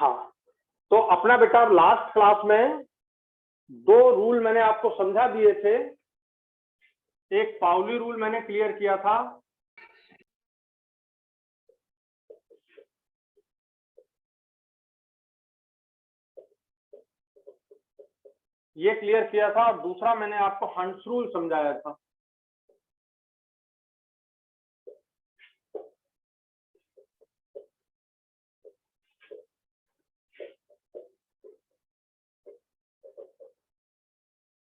हाँ, तो अपना बेटा लास्ट क्लास में 2 रूल मैंने आपको समझा दिए थे। एक पाउली रूल मैंने क्लियर किया था, ये क्लियर किया था, और दूसरा मैंने आपको हंस रूल समझाया था।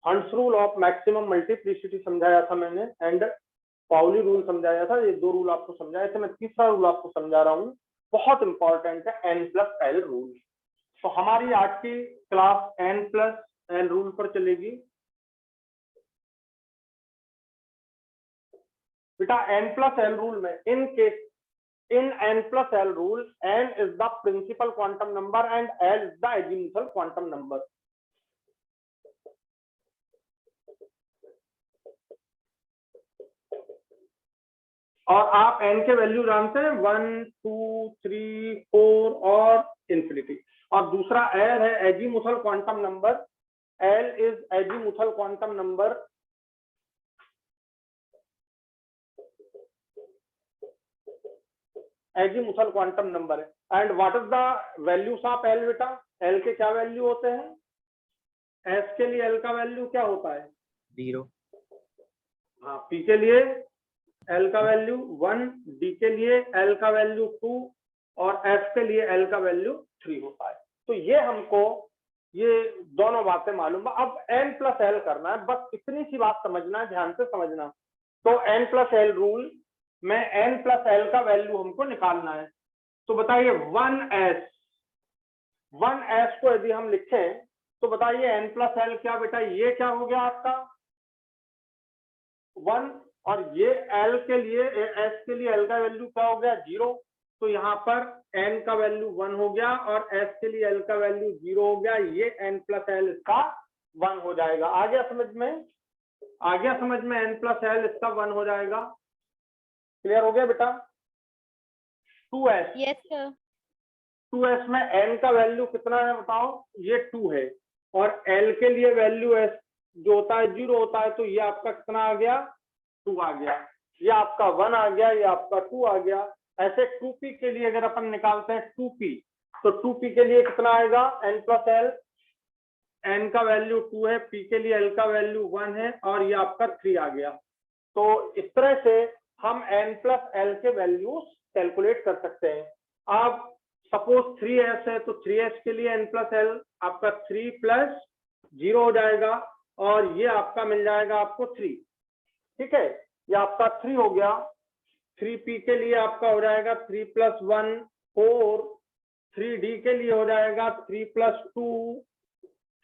हंस रूल ऑफ मैक्सिमम मल्टीप्लिसिटी समझाया था मैंने, एंड पाउली रूल समझाया था। ये 2 रूल आपको समझाए थे। मैं तीसरा रूल आपको समझा रहा हूँ, बहुत इंपॉर्टेंट है, n+l रूल। तो हमारी आज की क्लास n+l रूल पर चलेगी। बेटा n+l रूल में in n+l rule, n is the principal quantum number and l is the azimuthal quantum number. और आप n के वैल्यू जानते हैं 1, 2, 3, 4 और इंफिनिटी। और दूसरा l है azimuthal quantum number. l is azimuthal quantum number. Azimuthal quantum number है। And what is the values of l बेटा? l के क्या वैल्यू होते हैं? s के लिए l का वैल्यू क्या होता है? 0। हाँ, p के लिए l का वैल्यू 1, d के लिए l का वैल्यू 2 और f के लिए l का वैल्यू 3 होता है। तो ये हमको ये दोनों बातें मालूम है। अब n+l करना है, बस इतनी सी बात समझना है, ध्यान से समझना। तो n+l रूल में n+l का वैल्यू हमको निकालना है। तो बताइए 1s को यदि हम लिखें तो बताइए n+l क्या बेटा? ये क्या हो गया आपका 1, और ये l के लिए s के लिए l का वैल्यू क्या हो गया 0। तो यहाँ पर n का वैल्यू 1 हो गया और s के लिए l का वैल्यू 0 हो गया। ये n+l इसका 1 हो जाएगा। आ गया समझ में? आ गया समझ में? n+l इसका 1 हो जाएगा। क्लियर हो गया बेटा? 2s, yes sir. 2s में n का वैल्यू कितना है बताओ? ये 2 है, और l के लिए वैल्यू s जो होता है 0 होता है। तो ये आपका कितना आ गया? 2 आ गया। ये आपका 1 आ गया, ये आपका 2 आ गया। ऐसे 2p के लिए अगर अपन निकालते हैं 2p, तो 2p के लिए कितना आएगा? n+l, n का वैल्यू 2 है, p के लिए l का वैल्यू 1 है, और ये आपका 3 आ गया। तो इस तरह से हम n+l के वैल्यूज कैलकुलेट कर सकते हैं। अब सपोज 3s है, तो 3s के लिए n+l आपका 3 + 0 हो जाएगा, और ये आपका मिल जाएगा आपको 3। ठीक है, ये आपका 3 हो गया। 3p के लिए आपका हो जाएगा 3 + 1 4। 3d के लिए हो जाएगा 3 + 2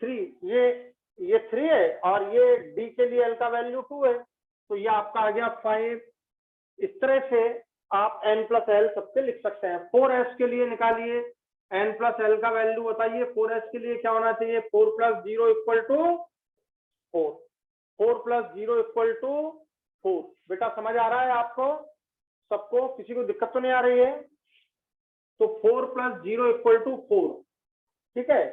3। ये 3 है, और ये d के लिए l का वैल्यू 2 है, तो ये आपका आ गया 5। इस तरह से आप n+l सबसे लिख सकते हैं। 4s के लिए निकालिए n+l का वैल्यू बताइए। 4s के लिए क्या होना चाहिए? 4 + 0 = 4। 4 + 0 = 4। बेटा समझ आ रहा है आपको सबको? किसी को दिक्कत तो नहीं आ रही है? तो 4 + 0 = 4। ठीक है,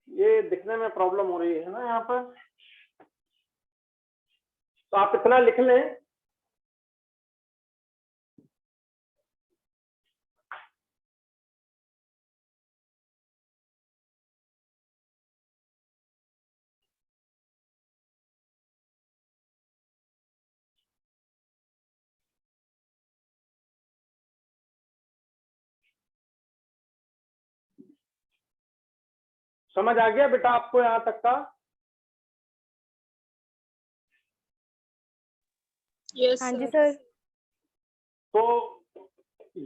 ये दिखने में प्रॉब्लम हो रही है ना यहाँ पर, तो आप इतना लिख लें। समझ आ गया बेटा आपको यहाँ तक का? यस हाँ जी सर। तो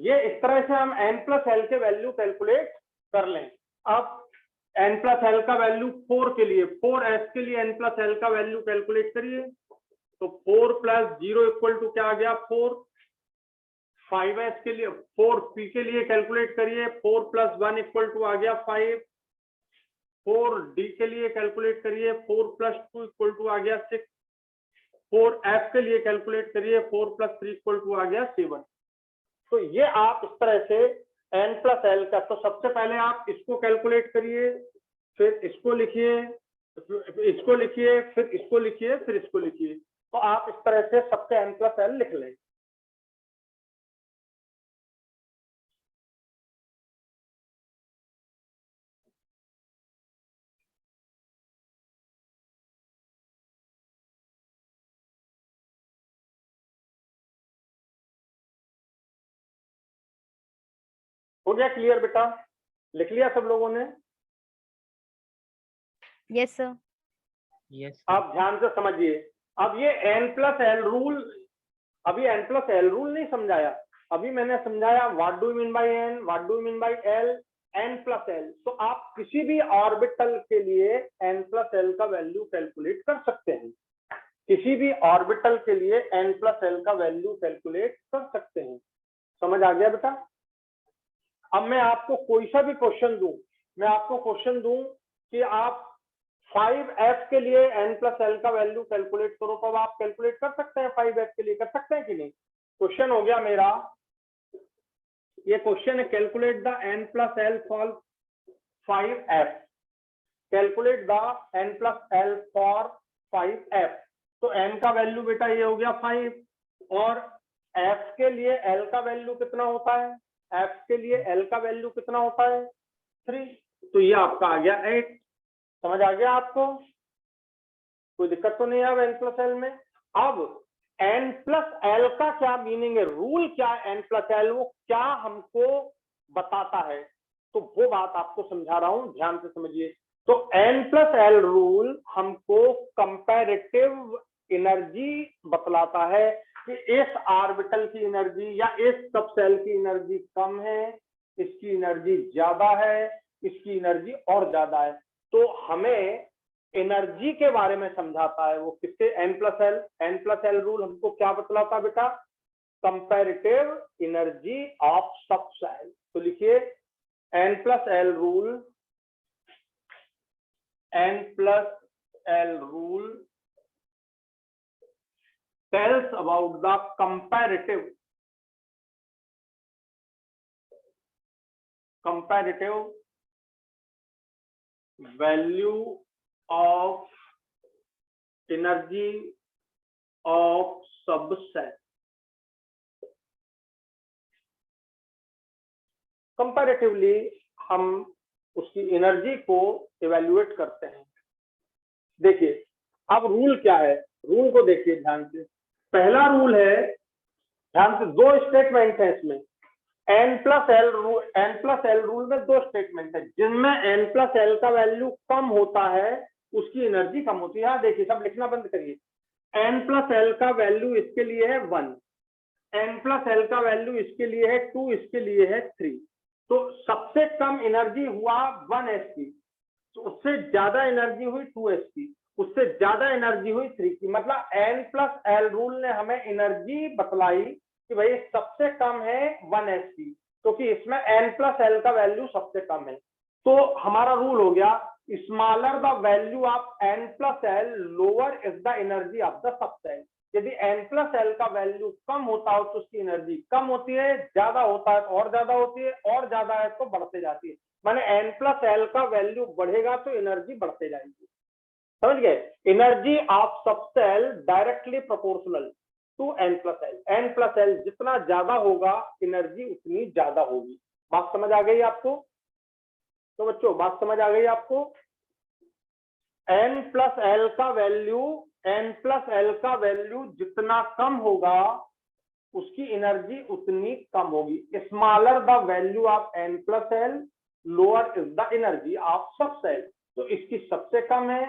ये इस तरह से हम n+l के वैल्यू कैलकुलेट कर लें। अब n+l का वैल्यू 4 के लिए, 4s के लिए n+l का वैल्यू कैलकुलेट करिए। तो 4 + 0 = क्या आ गया? 4। 5s के लिए 4p के लिए कैलकुलेट करिए। 4 + 1 = आ गया 5। 4d के लिए कैलकुलेट करिए। 4 + 2 = आ गया 6। 4f के लिए कैलकुलेट करिए। 4 + 3 = आ गया 7। तो ये आप इस तरह से n प्लस एल का, तो सबसे पहले आप इसको कैलकुलेट करिए, फिर इसको लिखिए, इसको लिखिए, फिर इसको लिखिए, फिर इसको लिखिए। तो आप इस तरह से सबके n प्लस एल लिख लें। हो गया क्लियर बेटा? लिख लिया सब लोगों ने? Yes sir. यस आप ध्यान से समझिए। अब ये n प्लस एल रूल, अभी n प्लस एल रूल नहीं समझाया, अभी मैंने समझाया what do mean by n, what do mean by L, n plus L. तो आप किसी भी ऑर्बिटल के लिए n प्लस एल का वैल्यू कैलकुलेट कर सकते हैं, किसी भी ऑर्बिटल के लिए n प्लस एल का वैल्यू कैलकुलेट कर सकते हैं। समझ आ गया बेटा? अब मैं आपको कोई सा भी क्वेश्चन दूं, मैं आपको क्वेश्चन दूं कि आप 5f के लिए n प्लस एल का वैल्यू कैलकुलेट करो, तो अब आप कैलकुलेट कर सकते हैं 5f के लिए, कर सकते हैं कि नहीं? क्वेश्चन हो गया मेरा, ये क्वेश्चन है calculate the n plus L for 5f, calculate the n plus L for 5f। तो n का वैल्यू बेटा ये हो गया 5, और f के लिए l का वैल्यू कितना होता है, f के लिए l का वैल्यू कितना होता है 3, तो ये आपका आ गया 8। समझ आ गया आपको? कोई दिक्कत तो नहीं है अब n प्लस एल में? अब n प्लस एल का क्या मीनिंग है, रूल क्या है n प्लस एल, वो क्या हमको बताता है, तो वो बात आपको समझा रहा हूं, ध्यान से समझिए। तो n प्लस एल रूल हमको कंपैरेटिव एनर्जी बतलाता है कि इस ऑर्बिटल की एनर्जी या इस सब सेल की एनर्जी कम है, इसकी एनर्जी ज्यादा है, इसकी एनर्जी और ज्यादा है। तो हमें एनर्जी के बारे में समझाता है वो किससे, n plus l. n plus L rule हमको क्या बतलाता बेटा, कंपैरेटिव एनर्जी ऑफ सब सेल। तो लिखिए n plus L rule, n plus L rule tells about the comparative value of energy of subset। Comparatively हम उसकी एनर्जी को इवेल्युएट करते हैं। देखिए अब रूल क्या है, रूल को देखिए ध्यान से। पहला रूल है, ध्यान से, दो स्टेटमेंट है इसमें, n प्लस एल रूल में दो स्टेटमेंट है, जिनमें n प्लस एल का वैल्यू कम होता है उसकी एनर्जी कम होती है। देखिए सब लिखना बंद करिए, n प्लस एल का वैल्यू इसके लिए है 1, n प्लस एल का वैल्यू इसके लिए है 2, इसके लिए है 3। तो सबसे कम एनर्जी हुआ 1s की, तो उससे ज्यादा एनर्जी हुई 2s की, उससे ज्यादा एनर्जी हुई 3 की। मतलब n प्लस एल रूल ने हमें एनर्जी बतलाई कि भाई सबसे कम है 1s की, क्योंकि इसमें n प्लस एल का वैल्यू सबसे कम है। तो हमारा रूल हो गया, smaller the value of n plus L lower is the energy of the subshell. यदि n प्लस एल का वैल्यू कम होता हो तो उसकी एनर्जी कम होती है, ज्यादा होता है तो और ज्यादा होती है, और ज्यादा है तो बढ़ते जाती है। माने n प्लस एल का वैल्यू बढ़ेगा तो एनर्जी बढ़ते जाएगी। समझ गए? Energy of subshell directly proportional to n plus l. n plus l जितना ज्यादा होगा एनर्जी उतनी ज्यादा होगी। बात समझ आ गई आपको? तो बच्चों बात समझ आ गई आपको? n प्लस एल का वैल्यू, n प्लस एल का वैल्यू जितना कम होगा उसकी एनर्जी उतनी कम होगी। Smaller the value of n plus L lower is the energy of सब सेल। तो इसकी सबसे कम है,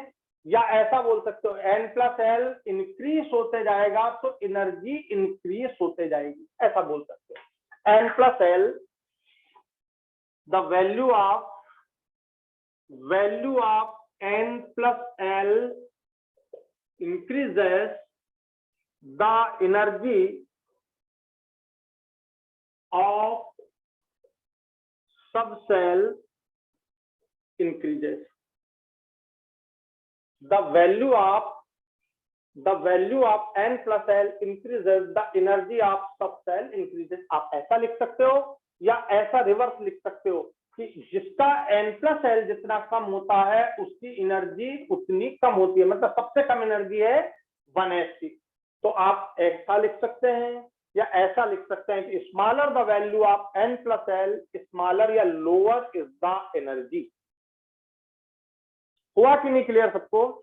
या ऐसा बोल सकते हो n प्लस एल इंक्रीज होते जाएगा तो एनर्जी इंक्रीज होते जाएगी, ऐसा बोल सकते हो। n plus L the value of n plus L increases the energy of subcell increases। The value of n plus l increases the energy of subcell increases। आप ऐसा लिख सकते हो या ऐसा रिवर्स लिख सकते हो कि जिसका n+l जितना कम होता है उसकी एनर्जी उतनी कम होती है, मतलब सबसे कम एनर्जी है 1s की। तो आप ऐसा लिख सकते हैं या ऐसा लिख सकते हैं कि smaller the value of n+l smaller या लोअर इज द एनर्जी। हुआ कि नहीं क्लियर सबको?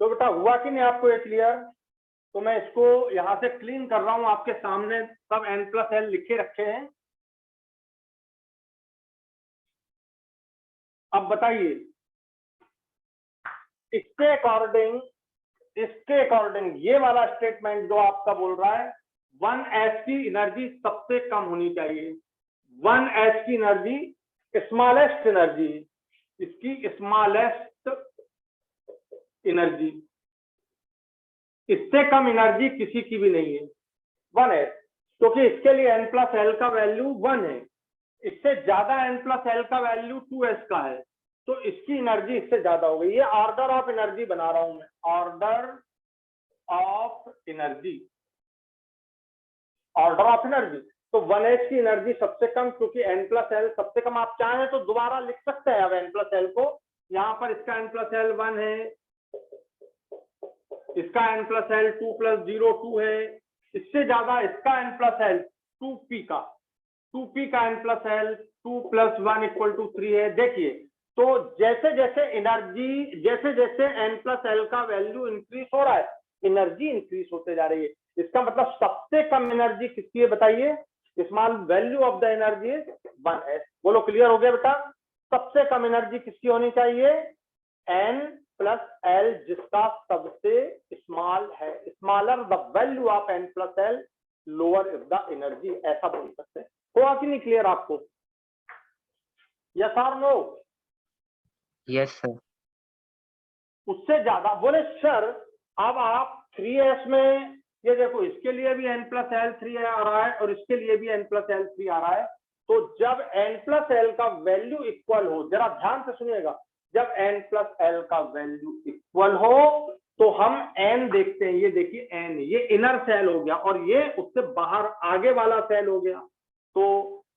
तो बेटा हुआ कि नहीं आपको ये क्लियर? तो मैं इसको यहां से क्लीन कर रहा हूं, आपके सामने सब n+l लिखे रखे हैं। अब बताइए इसके अकॉर्डिंग ये वाला स्टेटमेंट जो आपका बोल रहा है 1s की एनर्जी सबसे कम होनी चाहिए। 1s की एनर्जी स्मॉलेस्ट एनर्जी, इसकी स्मॉलेस्ट एनर्जी, इससे कम एनर्जी किसी की भी नहीं है 1s, क्योंकि इसके लिए n+l का वैल्यू 1 है, इससे ज्यादा n+l का वैल्यू 2s का है, तो इसकी एनर्जी इससे ज्यादा हो गई। ये ऑर्डर ऑफ एनर्जी बना रहा हूं मैं, order of energy, order of energy. तो 1s की एनर्जी सबसे कम, क्योंकि n+l सबसे कम। आप चाहें तो दोबारा लिख सकते हैं अब n+l को, यहां पर इसका n+l 1 है, इसका n+l 2 + 0 2 है, इससे ज्यादा इसका n+l 2p का n+l 2 + 1 = 3 है। देखिए तो जैसे जैसे एनर्जी, जैसे जैसे n+l का वैल्यू इंक्रीज हो रहा है एनर्जी इंक्रीज होते जा रही है। इसका मतलब सबसे कम एनर्जी किसकी है बताइए? Small value of the energy is 1s। बोलो क्लियर हो गया बेटा? सबसे कम एनर्जी किसकी होनी चाहिए? n+l जिसका सबसे स्मॉल है। Smaller the value of n+l lower is the energy, ऐसा बोल सकते हैं। हुआ कि नहीं क्लियर आपको? यस और नो? Yes sir. उससे ज्यादा बोले सर अब आप 3s में ये देखो, इसके लिए भी n+l 3 आ रहा है और इसके लिए भी n+l 3 आ रहा है। तो जब n+l का वैल्यू इक्वल हो, जरा ध्यान से सुनिएगा, जब n+l का वैल्यू इक्वल हो तो हम n देखते हैं। ये देखिए n, ये इनर सेल हो गया और ये उससे बाहर आगे वाला सेल हो गया। तो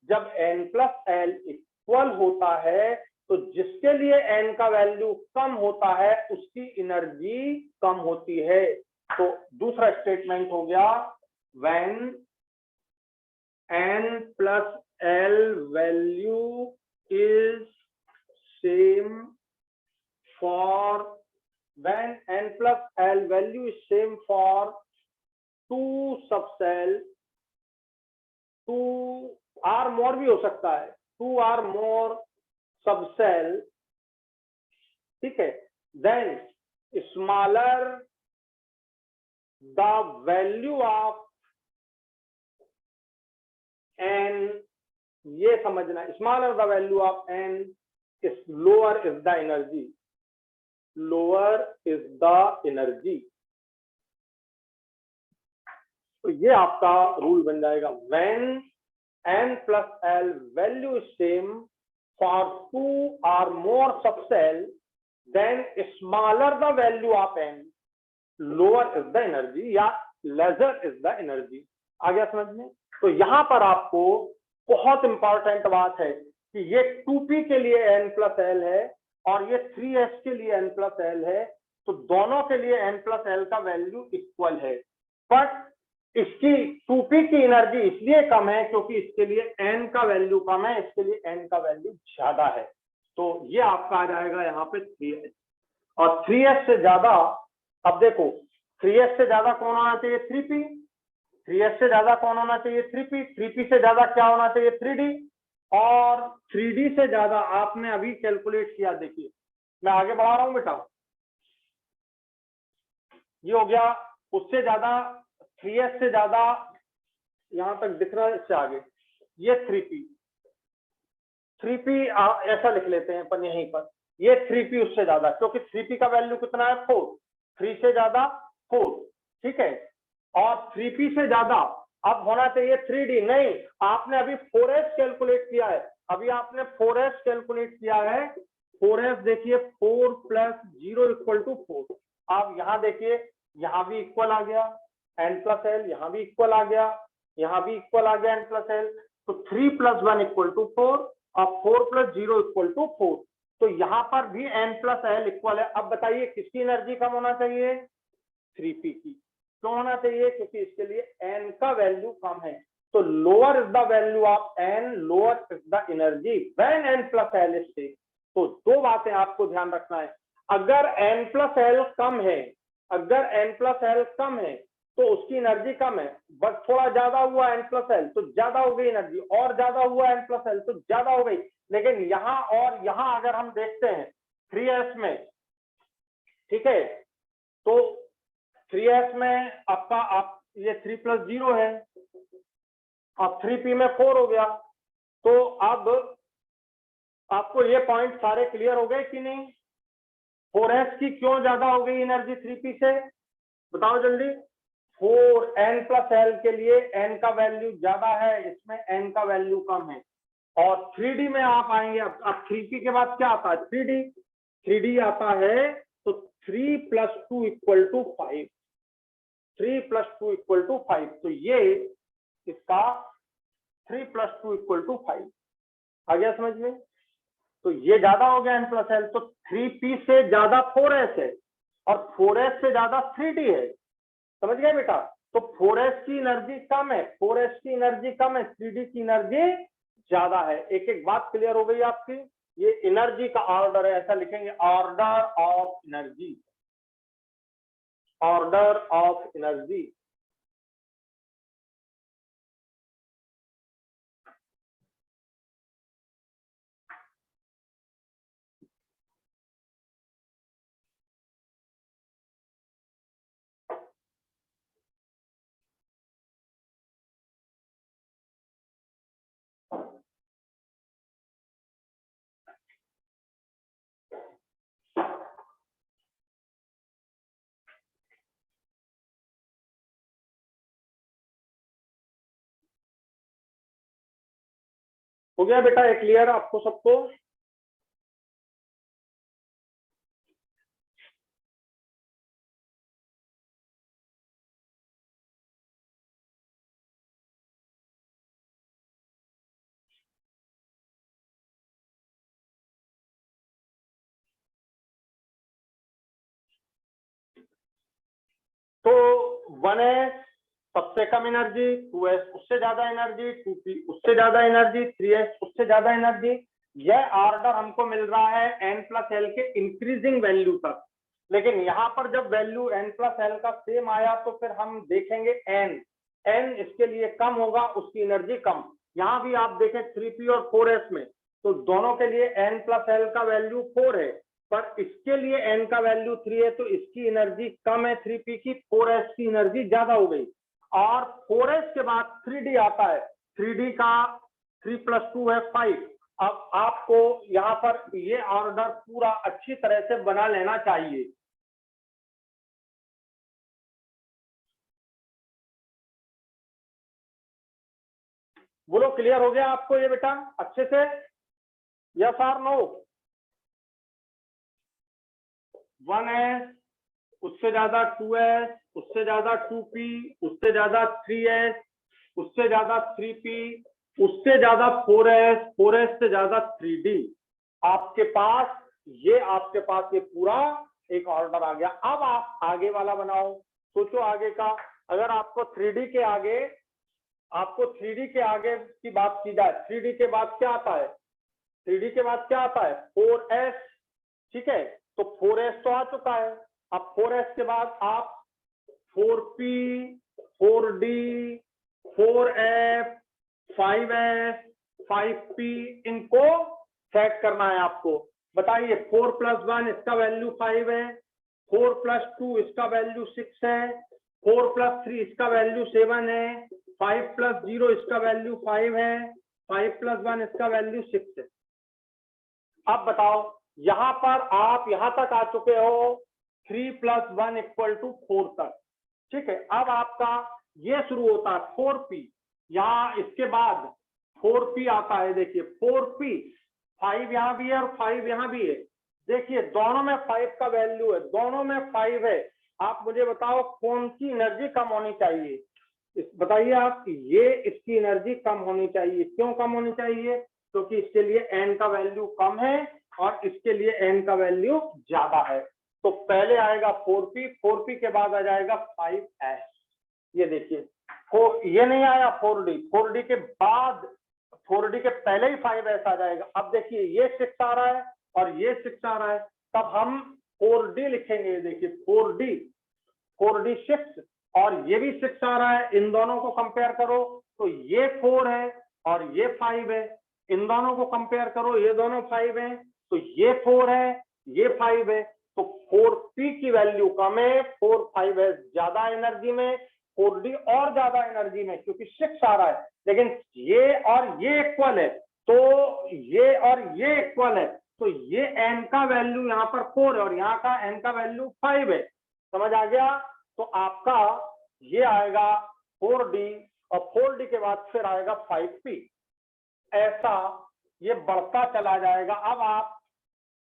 जब n+l इक्वल होता है तो जिसके लिए n का वैल्यू कम होता है उसकी एनर्जी कम होती है। तो दूसरा स्टेटमेंट हो गया when n+l value is same for, when n+l value is same for 2 subshell, 2 or more भी हो सकता है, 2 or more सबसेल, ठीक है, then smaller the value of n, ये समझना, smaller the value of n is lower is the energy, lower is the energy। तो ये आपका रूल बन जाएगा when n+l value is same for 2 or more subcell, then smaller the value of n, lower is the energy या lesser is the energy। आ गया समझ में? तो यहां पर आपको बहुत इंपॉर्टेंट बात है कि ये 2p के लिए n+l है और ये 3s के लिए n+l है, तो दोनों के लिए n+l का वैल्यू इक्वल है, बट इसकी 2p की एनर्जी इसलिए कम है क्योंकि इसके लिए n का वैल्यू कम है, इसके लिए n का वैल्यू ज्यादा है। तो ये आपका आ जाएगा यहाँ पे 3s, और 3s से ज्यादा, अब देखो 3s से ज्यादा कौन होना चाहिए? 3p। 3s से ज्यादा कौन होना चाहिए? 3p। 3p से ज्यादा क्या होना चाहिए? 3d। और 3d से ज्यादा आपने अभी कैलकुलेट किया, देखिए मैं आगे बढ़ा रहा हूं बेटा, ये हो गया उससे ज्यादा, 3s से ज्यादा, यहां तक दिख रहा है, इससे आगे ये 3p। 3p ऐसा लिख लेते हैं अपन यहीं पर, ये 3p उससे ज्यादा, क्योंकि 3p का वैल्यू कितना है? 4, 3 से ज्यादा 4, ठीक है। और 3p से ज्यादा अब होना चाहिए 3d, नहीं, आपने अभी 4s कैलकुलेट किया है, अभी आपने 4s कैलकुलेट किया है, 4s देखिए 4 प्लस 0 इक्वल टू 4। आप यहाँ देखिए, यहाँ भी इक्वल आ गया n प्लस एल, यहाँ भी इक्वल आ गया, यहाँ भी इक्वल आ गया n प्लस एल। तो 3 प्लस 1 इक्वल टू 4 और 4 प्लस 0 इक्वल टू 4। तो यहाँ पर भी n प्लस एल इक्वल है। अब बताइए किसकी एनर्जी कम होना चाहिए? 3p की। क्यों होना चाहिए? क्योंकि इसके लिए n का वैल्यू कम है। तो lower is the value of n, lower is the energy when n plus L is same. तो दो बातें आपको ध्यान रखना है। अगर n प्लस एल कम है, अगर n प्लस एल कम है तो उसकी एनर्जी कम है। बस थोड़ा ज्यादा हुआ n प्लस एल तो ज्यादा हो गई एनर्जी, और ज्यादा हुआ n प्लस एल तो ज्यादा हो गई। लेकिन यहाँ और यहाँ अगर हम देखते हैं 3s में, ठीक है, तो 3s में आपका आप ये 3 प्लस 0 है, अब 3p में 4 हो गया। तो अब आपको ये पॉइंट सारे क्लियर हो गए कि नहीं? 4s की क्यों ज्यादा हो गई एनर्जी 3p से? बताओ जल्दी। 4n प्लस एल के लिए n का वैल्यू ज्यादा है, इसमें n का वैल्यू कम है। और 3d में आप आएंगे, अब 3p के बाद क्या आता है? 3d। 3d आता है तो 3 plus 2 equal to 5। 3 plus 2 equal to 5। तो ये इसका 3 प्लस 2 इक्वल टू 5 आ गया समझ में? तो ये ज्यादा हो गया n प्लस एल। तो 3p से ज्यादा 4s है और 4s से ज्यादा 3d है। समझ गए बेटा? तो 4s की एनर्जी कम है, 4s की एनर्जी कम है, 3d की एनर्जी ज्यादा है। एक एक बात क्लियर हो गई आपकी? ये एनर्जी का ऑर्डर है, ऐसा लिखेंगे, order of energy, order of energy. हो गया बेटा ये क्लियर आपको सबको? तो 1s सबसे कम एनर्जी, 2s उससे ज्यादा एनर्जी, 2p उससे ज्यादा एनर्जी, 3s उससे ज्यादा एनर्जी। यह ऑर्डर हमको मिल रहा है n प्लस एल के इंक्रीजिंग वैल्यू तक। लेकिन यहाँ पर जब वैल्यू n प्लस एल का सेम आया तो फिर हम देखेंगे n इसके लिए कम होगा, उसकी एनर्जी कम। यहाँ भी आप देखें 3p और 4s में, तो दोनों के लिए n प्लस एल का वैल्यू 4 है, पर इसके लिए n का वैल्यू 3 है, तो इसकी एनर्जी कम है 3p की, 4s की एनर्जी ज्यादा हो गई। और 4s के बाद 3d आता है, 3d का 3 प्लस 2 है 5। अब आपको यहाँ पर ये ऑर्डर पूरा अच्छी तरह से बना लेना चाहिए। बोलो क्लियर हो गया आपको ये बेटा अच्छे से? यस और नो? 1s उससे ज्यादा 2s, उससे ज्यादा 2p, उससे ज्यादा 3s, उससे ज्यादा 3p, उससे ज्यादा 4s, 4s से ज्यादा 3d। आपके पास ये पूरा एक ऑर्डर आ गया। अब आप आगे वाला बनाओ, सोचो आगे का। अगर आपको 3d के आगे की बात की जाए, 3d के बाद क्या आता है? 3d के बाद क्या आता है? 4s। ठीक है, तो 4s तो आ चुका है। अब 4s के बाद आप 4p, 4d, 4f, 5s, 5p इनको सेट करना है आपको। बताइए 4 प्लस 1 इसका वैल्यू 5 है, 4 प्लस 2 इसका वैल्यू 6 है, 4 प्लस 3 इसका वैल्यू 7 है, 5 प्लस 0 इसका वैल्यू 5 है, 5 प्लस 1 इसका वैल्यू 6 है। अब बताओ, यहां पर आप यहां तक आ चुके हो 3 प्लस 1 इक्वल टू 4 तक। ठीक है, अब आपका ये शुरू होता है 4p। यहाँ इसके बाद 4p आता है। देखिए 4p, 5 यहाँ भी है और 5 यहाँ भी है, देखिए दोनों में 5 का वैल्यू है, दोनों में 5 है। आप मुझे बताओ कौन सी एनर्जी कम होनी चाहिए? बताइए आप, ये इसकी एनर्जी कम होनी चाहिए। क्यों कम होनी चाहिए? क्योंकि इसके लिए एन का वैल्यू कम है और इसके लिए एन का वैल्यू ज्यादा है। तो पहले आएगा 4p, 4p के बाद आ जाएगा 5s। ये देखिए, ये नहीं आया 4d, 4d के बाद, 4d के पहले ही 5s आ जाएगा। अब देखिए ये 6 आ रहा है और ये 6 आ रहा है, तब हम 4d लिखेंगे। देखिए 4d, 4d 6 और ये भी 6 आ रहा है। इन दोनों को कंपेयर करो तो ये 4 है और ये 5 है। इन दोनों को कंपेयर करो, ये दोनों 5 है तो ये 4 है, ये 5 है। तो 4p की वैल्यू कम है, 4 5s ज्यादा एनर्जी में, 4d और ज्यादा एनर्जी में, क्योंकि 6 आ रहा है। लेकिन ये और ये इक्वल है, तो ये और ये इक्वल है, तो ये n का वैल्यू यहाँ पर 4 है और यहाँ का n का वैल्यू 5 है। समझ आ गया? तो आपका ये आएगा 4d और 4d के बाद फिर आएगा 5p। ऐसा ये बढ़ता चला जाएगा। अब आप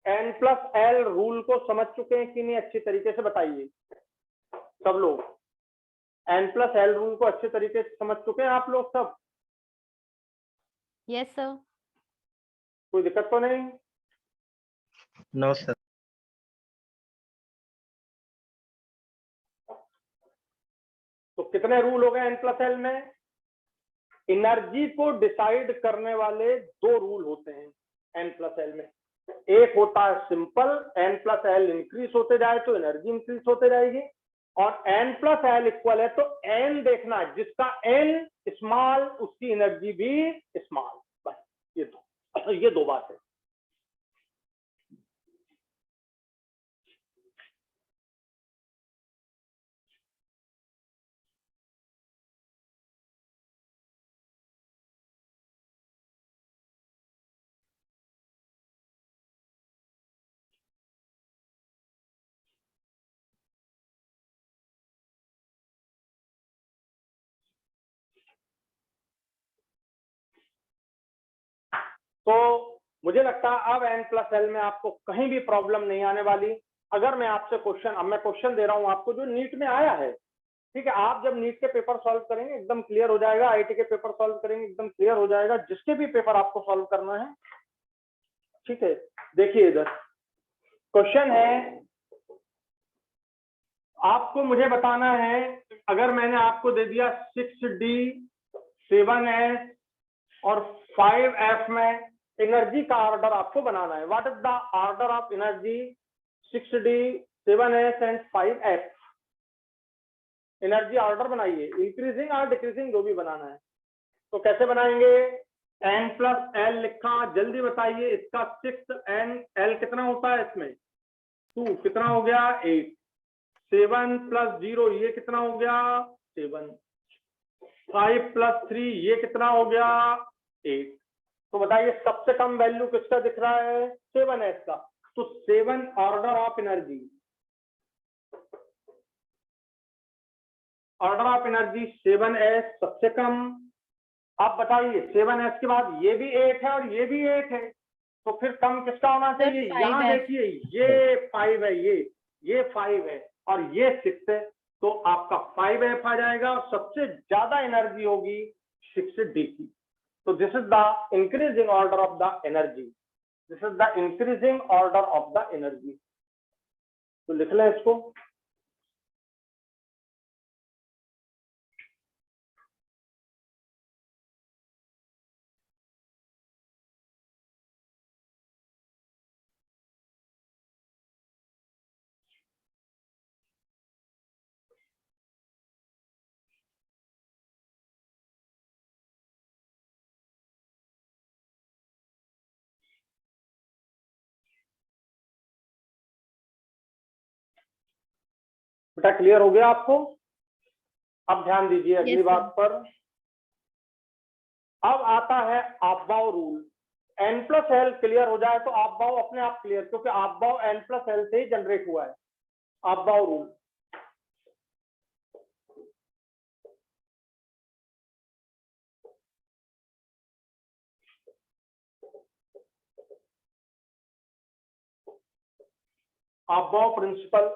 n+l रूल को समझ चुके हैं कि नहीं? अच्छी तरीके से बताइए सब लोग। n+l रूल को अच्छे तरीके से समझ चुके हैं आप लोग सब? Yes sir. कोई दिक्कत तो नहीं? No, sir. तो कितने रूल हो गए n+l में? एनर्जी को डिसाइड करने वाले 2 रूल होते हैं n+l में। एक होता है सिंपल, n+l इंक्रीज होते जाए तो एनर्जी इंक्रीज होते जाएगी, और n+l इक्वल है तो n देखना है, जिसका n स्मॉल उसकी एनर्जी भी स्मॉल। बस ये दो बात है। तो मुझे लगता है अब n+l में आपको कहीं भी प्रॉब्लम नहीं आने वाली। अगर मैं आपसे क्वेश्चन, अब मैं क्वेश्चन दे रहा हूं आपको जो नीट में आया है, ठीक है? आप जब नीट के पेपर सॉल्व करेंगे एकदम क्लियर हो जाएगा, आईटी के पेपर सॉल्व करेंगे एकदम क्लियर हो जाएगा, जिसके भी पेपर आपको सॉल्व करना है। ठीक है, देखिए इधर क्वेश्चन है, आपको मुझे बताना है, अगर मैंने आपको दे दिया 6d 7s और 5f में एनर्जी का ऑर्डर आपको बनाना है। What is the order of energy 6d 7s and 5f? Energy order बनाइए, इंक्रीजिंग और डिक्रीजिंग जो भी बनाना है। तो कैसे बनाएंगे? n+l लिखा, जल्दी बताइए। इसका 6n, l कितना होता है इसमें? 2, कितना हो गया? 8। 7 + 0 ये कितना हो गया? 7। 5 + 3 ये कितना हो गया? 8। तो बताइए सबसे कम वैल्यू किसका दिख रहा है? 7s का। तो 7 order of energy, order of energy 7s सबसे कम। आप बताइए 7s के बाद ये भी 8 है और ये भी 8 है, तो फिर कम किसका होना चाहिए? यहाँ देखिए ये 5 है, ये 5 है और ये 6 है, तो आपका 5f आ जाएगा और सबसे ज्यादा एनर्जी होगी 6d की। तो this is the increasing order of the energy, this is the increasing order of the energy. तो लिख लें इसको। बेटा क्लियर हो गया आपको? अब ध्यान दीजिए अगली Yes, sir. बात पर। अब आता है आपबाव रूल। n+l क्लियर हो जाए तो आपबाव अपने आप क्लियर, क्योंकि आपबाव n+l से ही जनरेट हुआ है। आपबाव रूल, अबाव प्रिंसिपल,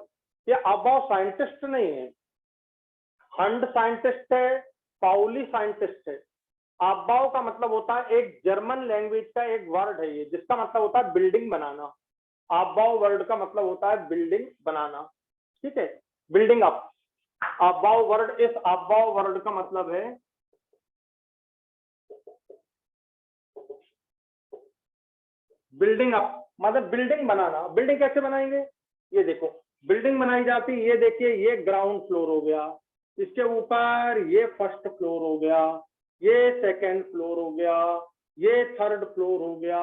ये अबाव साइंटिस्ट नहीं है, हंड साइंटिस्ट है, पाउली साइंटिस्ट है। अबाव का मतलब होता है एक जर्मन लैंग्वेज का एक वर्ड है ये, जिसका मतलब होता है बिल्डिंग बनाना। अबाव वर्ड का मतलब होता है बिल्डिंग बनाना, ठीक है, बिल्डिंग अप। अबाव वर्ड, इस अबाव वर्ड का मतलब है बिल्डिंग अप, मतलब बिल्डिंग बनाना। बिल्डिंग कैसे बनाएंगे, ये देखो बिल्डिंग बनाई जाती है, ये देखिए ये ग्राउंड फ्लोर हो गया, इसके ऊपर ये फर्स्ट फ्लोर हो गया, ये सेकंड फ्लोर हो गया, ये थर्ड फ्लोर हो गया,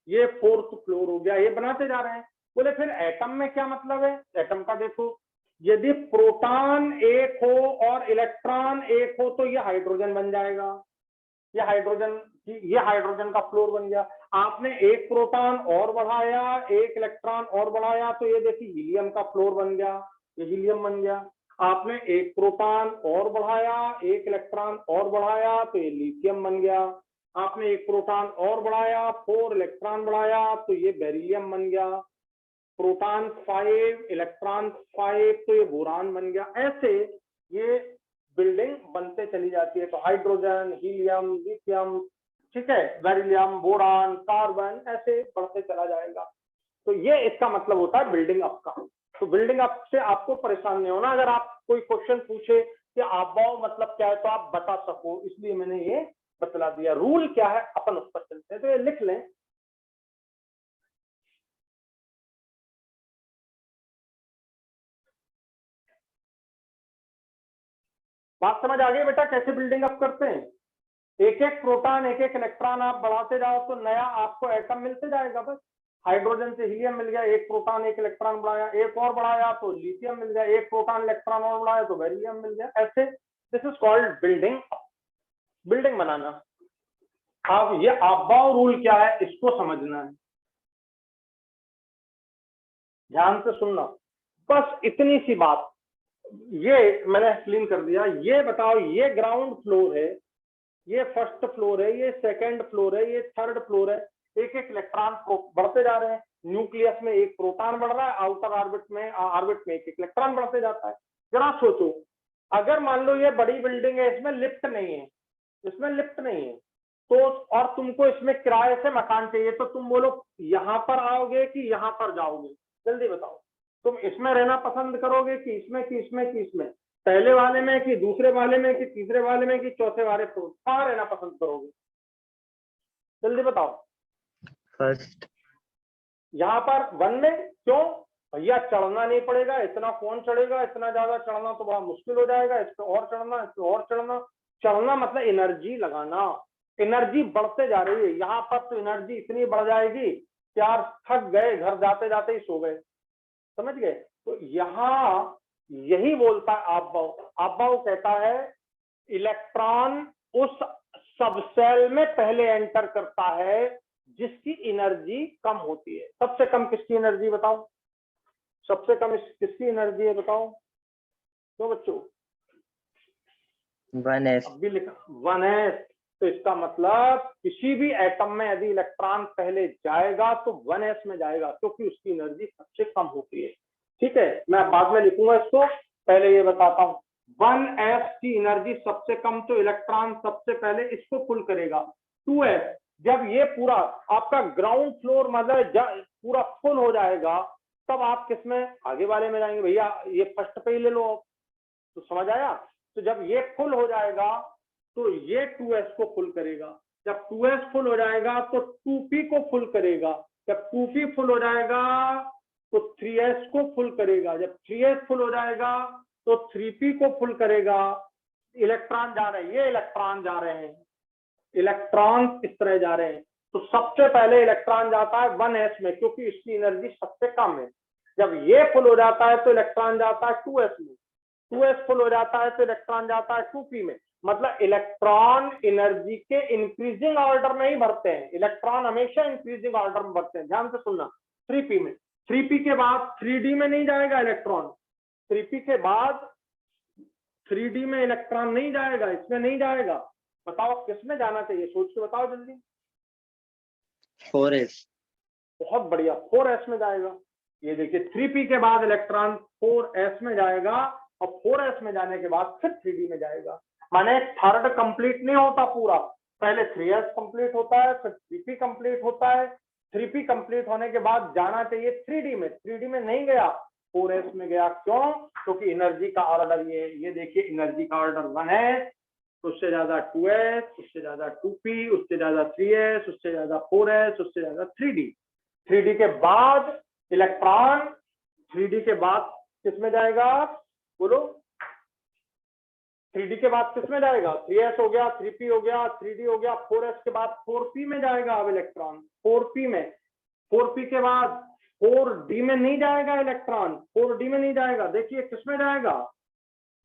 ये फोर्थ फ्लोर हो गया, ये बनाते जा रहे हैं। बोले फिर एटम में क्या मतलब है, एटम का देखो, यदि प्रोटॉन एक हो और इलेक्ट्रॉन एक हो तो ये हाइड्रोजन बन जाएगा, ये हाइड्रोजन का फ्लोर बन गया। आपने एक प्रोटॉन और बढ़ाया, एक इलेक्ट्रॉन और बढ़ाया, तो ये देखिए हीलियम का फ्लोर बन गया, ये हीलियम बन गया। आपने एक प्रोटॉन और बढ़ाया, एक इलेक्ट्रॉन और बढ़ाया, तो ये लिथियम बन गया। आपने एक प्रोटॉन और बढ़ाया, 4 इलेक्ट्रॉन बढ़ाया, तो ये बेरिलियम बन गया। प्रोटॉन 5, इलेक्ट्रॉन 5, तो ये बोरान बन गया। ऐसे ये बिल्डिंग बनते चली जाती है। तो हाइड्रोजन, हीलियम, लिथियम, ठीक है, बेरिलियम, बोरान, कार्बन, ऐसे बढ़ते चला जाएगा। तो ये इसका मतलब होता है बिल्डिंग अप का। तो बिल्डिंग अप से आपको परेशान नहीं होना। अगर आप कोई क्वेश्चन पूछे कि अबाव मतलब क्या है तो आप बता सको, इसलिए मैंने ये बतला दिया। रूल क्या है अपन उस पर चलते हैं, तो ये लिख लें। बात समझ आ गई बेटा, कैसे बिल्डिंग अप करते हैं। एक एक प्रोटॉन, एक एक इलेक्ट्रॉन आप बढ़ाते जाओ तो नया आपको एटम मिलते जाएगा। बस हाइड्रोजन से हीलियम मिल गया, एक प्रोटॉन एक इलेक्ट्रॉन बढ़ाया, एक और बढ़ाया तो लिथियम मिल गया, एक प्रोटॉन इलेक्ट्रॉन और बढ़ाया तो बेरिलियम मिल गया। ऐसे this is called building, building बनाना। अब ये अबाव रूल क्या है इसको समझना है, ध्यान से सुनना। बस इतनी सी बात, ये मैंने एक्सप्लेन कर दिया। ये बताओ, ये ग्राउंड फ्लोर है, ये फर्स्ट फ्लोर है, ये सेकंड फ्लोर है, ये थर्ड फ्लोर है। एक एक इलेक्ट्रॉन बढ़ते जा रहे हैं। न्यूक्लियस में एक प्रोटॉन बढ़ रहा है, आउटर ऑर्बिट में एक एक इलेक्ट्रॉन बढ़ते जाता है। जरा सोचो, अगर मान लो ये बड़ी बिल्डिंग है, इसमें लिफ्ट नहीं है, इसमें लिफ्ट नहीं है, तो और तुमको इसमें किराए से मकान चाहिए, तो तुम बोलो यहां पर आओगे कि यहां पर जाओगे, जल्दी बताओ। तुम इसमें रहना पसंद करोगे कि इसमें कि इसमें कि इसमें, पहले वाले में कि दूसरे वाले में कि तीसरे वाले में कि चौथे वाले में, कहाँ रहना पसंद करोगे, जल्दी बताओ। फर्स्ट। यहाँ पर 1 में, क्यों भैया, चढ़ना नहीं पड़ेगा, इतना कौन चढ़ेगा, इतना ज्यादा चढ़ना तो बड़ा मुश्किल हो जाएगा, इस पे और चढ़ना, इस पे और चढ़ना। चढ़ना मतलब एनर्जी लगाना, एनर्जी बढ़ते जा रही है। यहाँ पर तो एनर्जी इतनी बढ़ जाएगी कि यार थक गए, घर जाते जाते ही सो गए, समझ गए। तो यहाँ यही बोलता है अबाव। अबाव कहता है इलेक्ट्रॉन उस सबसेल में पहले एंटर करता है जिसकी एनर्जी कम होती है। सबसे कम किसकी एनर्जी बताओ, सबसे कम किसकी एनर्जी है बताओ, क्यों बच्चों, 1s। अब भी लिखा 1s। तो इसका मतलब किसी भी एटम में यदि इलेक्ट्रॉन पहले जाएगा तो 1s में जाएगा, क्योंकि उसकी एनर्जी सबसे कम होती है। ठीक है, मैं बाद में लिखूंगा इसको, पहले ये बताता हूँ। 1s की एनर्जी सबसे कम, तो इलेक्ट्रॉन सबसे पहले इसको फुल करेगा। 2s, जब ये पूरा आपका ग्राउंड फ्लोर मतलब पूरा फुल हो जाएगा, तब आप किसमें, आगे वाले में जाएंगे। भैया ये फर्स्ट पे ही ले लो, तो समझ आया। तो जब ये फुल हो जाएगा तो ये 2s को फुल करेगा। जब 2s फुल हो जाएगा तो 2p को फुल करेगा। जब 2p फुल हो जाएगा तो 3s को फुल करेगा। जब 3s फुल हो जाएगा तो 3p को फुल करेगा। इलेक्ट्रॉन जा रहे हैं, ये इलेक्ट्रॉन जा रहे हैं, इलेक्ट्रॉन इस तरह जा रहे हैं। तो सबसे पहले इलेक्ट्रॉन जाता है 1s में, क्योंकि इसकी एनर्जी सबसे कम है। जब ये फुल हो जाता है तो इलेक्ट्रॉन जाता है 2s में, 2s फुल हो जाता है तो इलेक्ट्रॉन जाता है 2p में। मतलब इलेक्ट्रॉन एनर्जी के इंक्रीजिंग ऑर्डर में ही भरते हैं, इलेक्ट्रॉन हमेशा इंक्रीजिंग ऑर्डर में भरते हैं। ध्यान से सुनना, 3p में, 3p के बाद 3d में नहीं जाएगा इलेक्ट्रॉन, 3p के बाद 3d में इलेक्ट्रॉन नहीं जाएगा, इसमें नहीं जाएगा। बताओ किसमें जाना चाहिए, सोच के बताओ जल्दी। 4s। बहुत बढ़िया, 4s में जाएगा। ये देखिए 3p के बाद इलेक्ट्रॉन 4s में जाएगा और 4s में जाने के बाद फिर 3d में जाएगा। माने थर्ड कंप्लीट नहीं होता पूरा, पहले 3s कंप्लीट होता है, फिर 3p कंप्लीट होता है, 3p कंप्लीट होने के बाद जाना चाहिए 3d में, 3d में नहीं गया, 4s में गया। क्यों? क्योंकि एनर्जी का ऑर्डर ये देखिए एनर्जी का ऑर्डर 1 है, उससे ज्यादा 2s, उससे ज्यादा 2p, उससे ज्यादा 3s, उससे ज्यादा 4s, उससे ज्यादा 3d। 3d के बाद इलेक्ट्रॉन 3d के बाद किसमें जाएगा? बोलो 3d के बाद किसमें जाएगा? 3s हो गया, 3p हो गया, 3d हो गया, 4s के बाद 4p में जाएगा अब इलेक्ट्रॉन, 4p में। 4p के बाद 4d में नहीं जाएगा इलेक्ट्रॉन, 4d में नहीं जाएगा, देखिए किसमें जाएगा?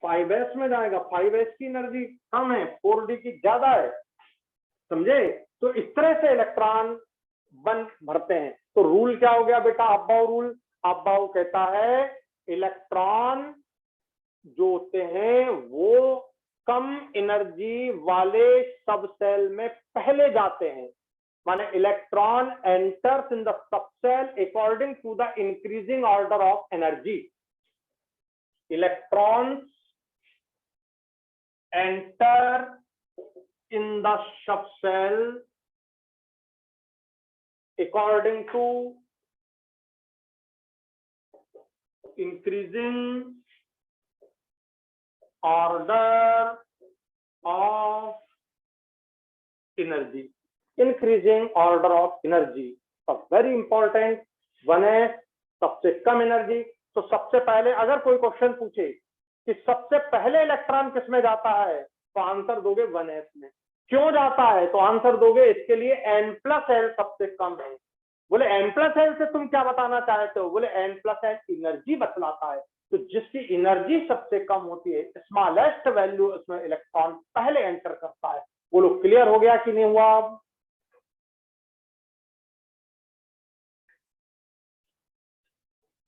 5s में जाएगा। 5s की एनर्जी कम है, 4d की ज्यादा है, समझे? तो इस तरह से इलेक्ट्रॉन भरते हैं। तो रूल क्या हो गया बेटा? अब्बाउ रूल। अब्बाउ कहता है इलेक्ट्रॉन जो होते हैं वो कम एनर्जी वाले सब सेल में पहले जाते हैं। माने electron enters in the subshell according to the increasing order of energy. Electrons enter in the subcell according to increasing order of energy. Increasing order of energy तो वेरी इंपॉर्टेंट। वन है सबसे कम energy. तो सबसे पहले अगर कोई question पूछे कि सबसे पहले इलेक्ट्रॉन किसमें जाता है, तो आंसर दोगे 1s में। क्यों जाता है? तो आंसर दोगे इसके लिए n+l सबसे कम है। बोले n+l से तुम क्या बताना चाहते हो? बोले n+l एनर्जी बतलाता है। तो जिसकी एनर्जी सबसे कम होती है, स्मॉलेस्ट वैल्यू, उसमें इलेक्ट्रॉन पहले एंटर करता है। बोलो क्लियर हो गया कि नहीं हुआ?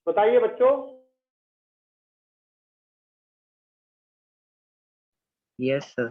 बताइए बच्चों। Yes, sir.